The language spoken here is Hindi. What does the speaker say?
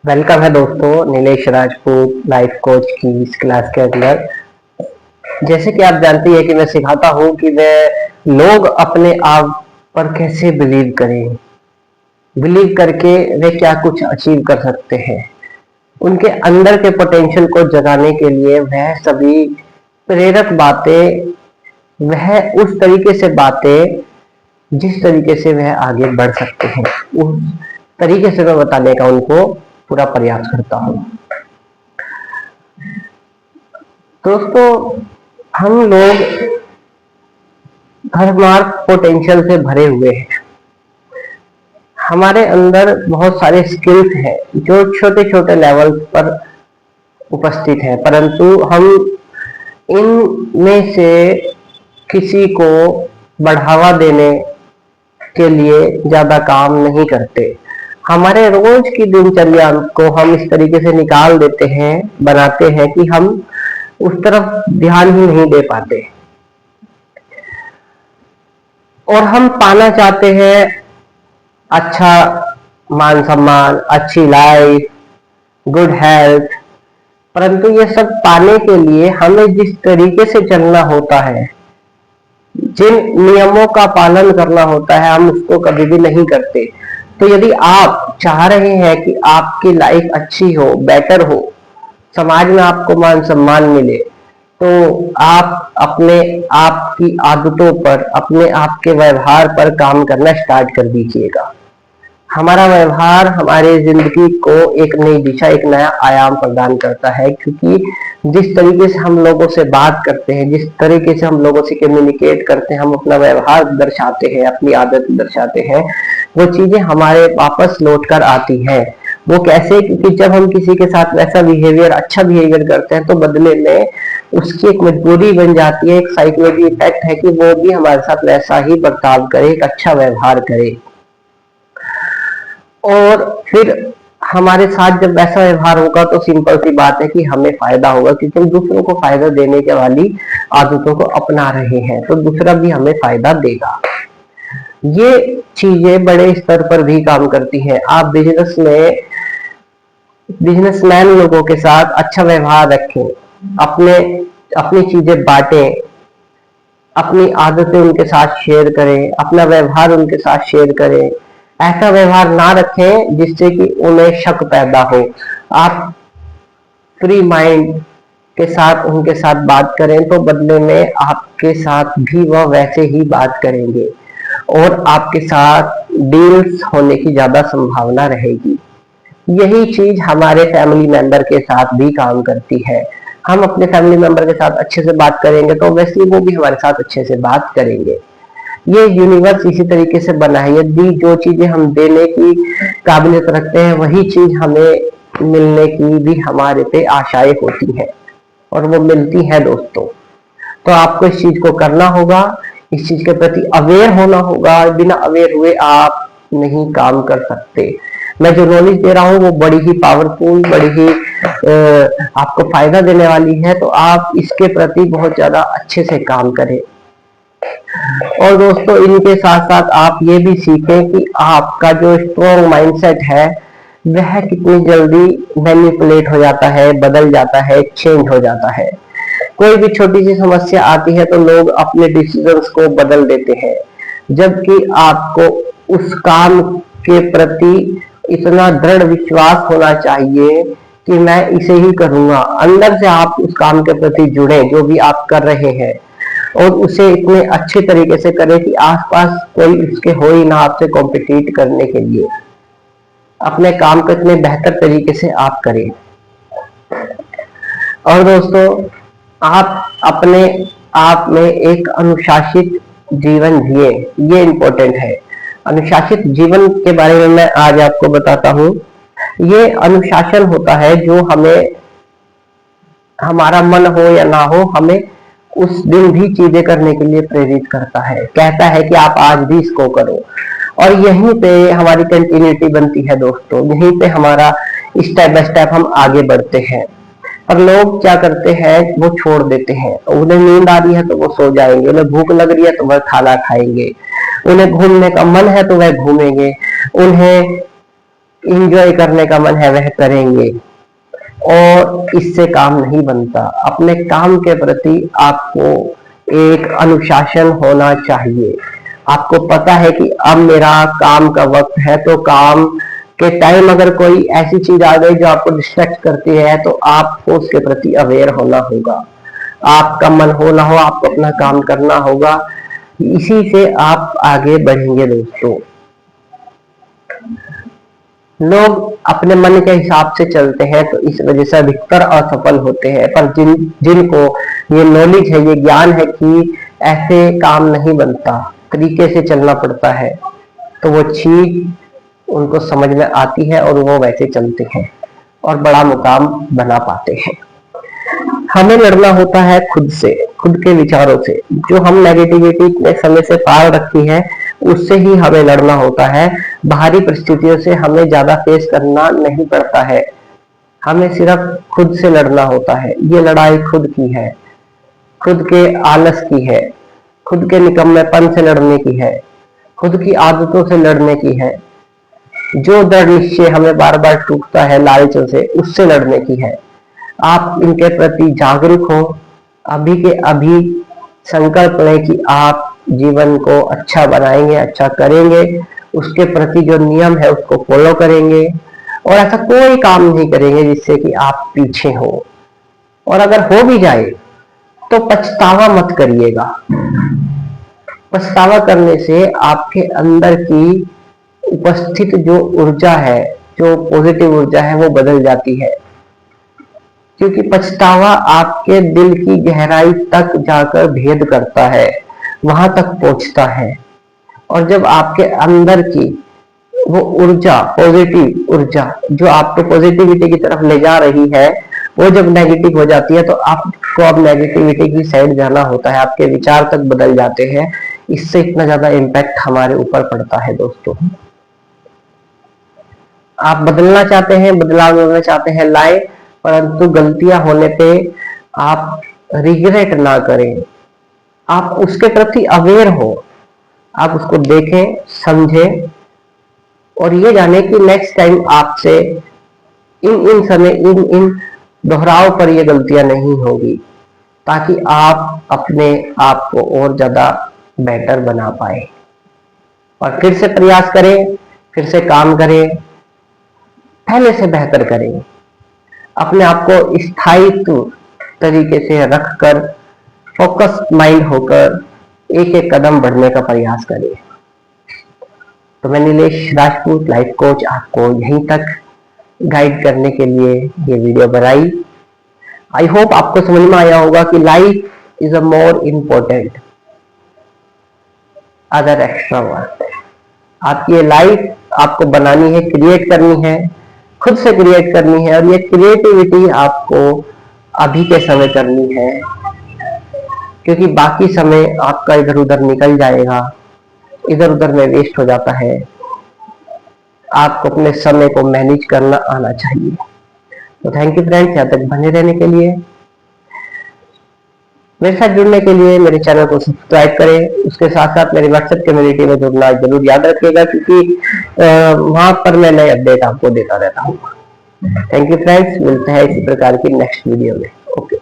वेलकम है दोस्तों नीलेश राजपूत लाइफ कोच की इस क्लास के अंदर। जैसे कि आप जानती है कि मैं सिखाता हूं कि वे लोग अपने आप पर कैसे बिलीव करके वे क्या कुछ अचीव कर सकते हैं। उनके अंदर के पोटेंशियल को जगाने के लिए वह सभी प्रेरक बातें, वह उस तरीके से बातें जिस तरीके से वह आगे बढ़ सकते हैं, उस तरीके से मैं बताने का उनको पूरा प्रयास करता हूं। दोस्तों, हम लोग हर मार्ग पोटेंशियल से भरे हुए हैं। हमारे अंदर बहुत सारे स्किल्स हैं जो छोटे छोटे लेवल पर उपस्थित हैं, परंतु हम इनमें से किसी को बढ़ावा देने के लिए ज्यादा काम नहीं करते। हमारे रोज की दिनचर्या को हम इस तरीके से निकाल देते हैं, बनाते हैं कि हम उस तरफ ध्यान ही नहीं दे पाते। और हम पाना चाहते हैं अच्छा मान सम्मान, अच्छी लाइफ, गुड हेल्थ, परंतु ये सब पाने के लिए हमें जिस तरीके से चलना होता है, जिन नियमों का पालन करना होता है, हम उसको कभी भी नहीं करते। तो यदि आप चाह रहे हैं कि आपकी लाइफ अच्छी हो, बेटर हो, समाज में आपको मान सम्मान मिले, तो आप अपने आप की आदतों पर, अपने आप के व्यवहार पर काम करना स्टार्ट कर दीजिएगा। हमारा व्यवहार हमारे जिंदगी को एक नई दिशा, एक नया आयाम प्रदान करता है, क्योंकि जिस तरीके से हम लोगों से बात करते हैं, जिस तरीके से हम लोगों से कम्युनिकेट करते हैं, हम अपना व्यवहार दर्शाते हैं, अपनी आदत दर्शाते हैं, वो चीजें हमारे वापस लौट कर आती हैं। वो कैसे? क्योंकि जब हम किसी के साथ वैसा बिहेवियर, अच्छा बिहेवियर करते हैं, तो बदले में उसकी एक मजबूरी बन जाती है, एक साइकोलॉजी इफेक्ट है कि वो भी हमारे साथ वैसा ही बर्ताव करे, एक अच्छा व्यवहार करे। और फिर हमारे साथ जब वैसा व्यवहार होगा तो सिंपल सी बात है कि हमें फायदा होगा, क्योंकि हम दूसरों को फायदा देने के वाली आदतों को अपना रहे हैं, तो दूसरा भी हमें फायदा देगा। ये चीजें बड़े स्तर पर भी काम करती हैं। आप बिजनेसमैन लोगों के साथ अच्छा व्यवहार रखें, अपने अपनी चीजें बांटें, अपनी आदतें उनके साथ शेयर करें, अपना व्यवहार उनके साथ शेयर करें। ऐसा व्यवहार ना रखें जिससे कि उन्हें शक पैदा हो। आप फ्री माइंड के साथ उनके साथ बात करें, तो बदले में आपके साथ भी वह वैसे ही बात करेंगे और आपके साथ डील्स होने की ज्यादा संभावना रहेगी। यही चीज हमारे फैमिली मेंबर के साथ भी काम करती है। हम अपने फैमिली मेंबर के साथ अच्छे से बात करेंगे तो वैसे वो भी हमारे साथ अच्छे से बात करेंगे। ये यूनिवर्स इसी तरीके से बना है। यदि जो चीजें हम देने की काबिलियत रखते हैं, वही चीज हमें मिलने की भी हमारे पे आशाएं होती हैं और वो मिलती है दोस्तों। तो आपको इस चीज को करना होगा, इस चीज के प्रति अवेयर होना होगा। बिना अवेयर हुए आप नहीं काम कर सकते। मैं जो नॉलेज दे रहा हूँ वो बड़ी ही पावरफुल, बड़ी ही आपको फायदा देने वाली है, तो आप इसके प्रति बहुत ज्यादा अच्छे से काम करें। और दोस्तों, इनके साथ साथ आप ये भी सीखें कि आपका जो स्ट्रॉन्ग माइंडसेट है वह कितनी जल्दी मैनिपुलेट हो जाता है, बदल जाता है, चेंज हो जाता है। कोई भी छोटी सी समस्या आती है तो लोग अपने डिसीजंस को बदल देते हैं, जबकि आपको उस काम के प्रति इतना दृढ़ विश्वास होना चाहिए कि मैं इसे ही करूंगा। अंदर से आप उस काम के प्रति जुड़े जो भी आप कर रहे हैं, और उसे इतने अच्छे तरीके से करें कि आसपास कोई उसके हो ही ना आपसे कॉम्पिटिट करने के लिए। अपने काम को इतने बेहतर तरीके से आप करें। और दोस्तों, आप अपने आप में एक अनुशासित जीवन जिए, ये इम्पोर्टेंट है। अनुशासित जीवन के बारे में मैं आज आपको बताता हूँ। ये अनुशासन होता है जो हमें, हमारा मन हो या ना हो, हमें उस दिन भी चीजें करने के लिए प्रेरित करता है, कहता है कि आप आज भी इसको करो। और यहीं पे हमारी कंटिन्यूटी बनती है दोस्तों, यहीं पे हमारा स्टेप बाय स्टेप हम आगे बढ़ते हैं। और लोग क्या करते हैं, वो छोड़ देते हैं। उन्हें नींद आ रही है तो वो सो जाएंगे, उन्हें भूख लग रही है तो वह खाना खाएंगे, उन्हें घूमने का मन है तो वह घूमेंगे, उन्हें इंजॉय करने का मन है वह करेंगे, और इससे काम नहीं बनता। अपने काम के प्रति आपको एक अनुशासन होना चाहिए। आपको पता है कि अब मेरा काम का वक्त है, तो काम के टाइम अगर कोई ऐसी चीज आ गई जो आपको डिस्ट्रैक्ट करती है, तो आपको उसके प्रति अवेयर होना होगा। आपका मन हो ना हो, आपको अपना काम करना होगा। इसी से आप आगे बढ़ेंगे दोस्तों। लोग अपने मन के हिसाब से चलते हैं, तो इस वजह से अधिकतर असफल होते हैं। पर जिनको ये नॉलेज है, ये ज्ञान है कि ऐसे काम नहीं बनता, तरीके से चलना पड़ता है, तो वो चीज उनको समझ में आती है और वो वैसे चलते हैं और बड़ा मुकाम बना पाते हैं। हमें लड़ना होता है खुद से, खुद के विचारों से। जो हम नेगेटिविटी इतने समय से पाल रखी है, उससे ही हमें लड़ना होता है। बाहरी परिस्थितियों से हमें ज्यादा फेस करना नहीं पड़ता है, हमें सिर्फ खुद से लड़ना होता है। ये लड़ाई खुद की है, खुद के आलस की है, खुद के निकम्मेपन से लड़ने की है, खुद की आदतों से लड़ने की है। जो दृढ़ निश्चय हमें बार बार टूटता है लालचों से, उससे लड़ने की है। आप इनके प्रति जागरूक हो, अभी के अभी संकल्प लें कि आप जीवन को अच्छा बनाएंगे, अच्छा करेंगे, उसके प्रति जो नियम है उसको फॉलो करेंगे, और ऐसा कोई काम नहीं करेंगे जिससे कि आप पीछे हो। और अगर हो भी जाए तो पछतावा मत करिएगा। पछतावा करने से आपके अंदर की उपस्थित जो ऊर्जा है, जो पॉजिटिव ऊर्जा है, वो बदल जाती है। क्योंकि पछतावा आपके दिल की गहराई तक जाकर भेद करता है, वहां तक पहुंचता है। और जब आपके अंदर की वो ऊर्जा, पॉजिटिव ऊर्जा जो आपको पॉजिटिविटी की तरफ ले जा रही है, वो जब नेगेटिव हो जाती है, तो आपको अब नेगेटिविटी की साइड जाना होता है, आपके विचार तक बदल जाते हैं। इससे इतना ज्यादा इम्पैक्ट हमारे ऊपर पड़ता है दोस्तों। आप बदलना चाहते हैं, बदलाव लाना चाहते हैं, लाए, परंतु गलतियां होने पे आप रिग्रेट ना करें। आप उसके प्रति अवेयर हो, आप उसको देखें, समझें, और ये जाने कि नेक्स्ट टाइम आपसे इन समय इन दोहराव पर ये गलतियां नहीं होगी, ताकि आप अपने आप को और ज्यादा बेटर बना पाए। और फिर से प्रयास करें, फिर से काम करें, पहले से बेहतर करें। अपने आप को स्थायित्व तरीके से रखकर, फोकस माइंड होकर एक एक कदम बढ़ने का प्रयास करें। तो मैं नीलेश राजपूत, लाइफ कोच, आपको यहीं तक गाइड करने के लिए ये वीडियो बनाई। आई होप आपको समझ में आया होगा कि life is a more important other extra work. आपकी ये लाइफ आपको बनानी है, क्रिएट करनी है, खुद से क्रिएट करनी है। और ये क्रिएटिविटी आपको अभी के समय करनी है, क्योंकि बाकी समय आपका इधर उधर निकल जाएगा, इधर उधर में वेस्ट हो जाता है। आपको अपने समय को मैनेज करना आना चाहिए। तो थैंक यू फ्रेंड्स, यहाँ तक बने रहने के लिए। मेरे साथ जुड़ने के लिए मेरे चैनल को सब्सक्राइब करें। उसके साथ साथ मेरी व्हाट्सएप कम्युनिटी में जुड़ना जरूर याद रखिएगा, क्योंकि वहां पर मैं नए अपडेट आपको देता रहता हूँ। थैंक यू फ्रेंड्स, मिलते हैं इसी प्रकार की नेक्स्ट वीडियो में। ओके।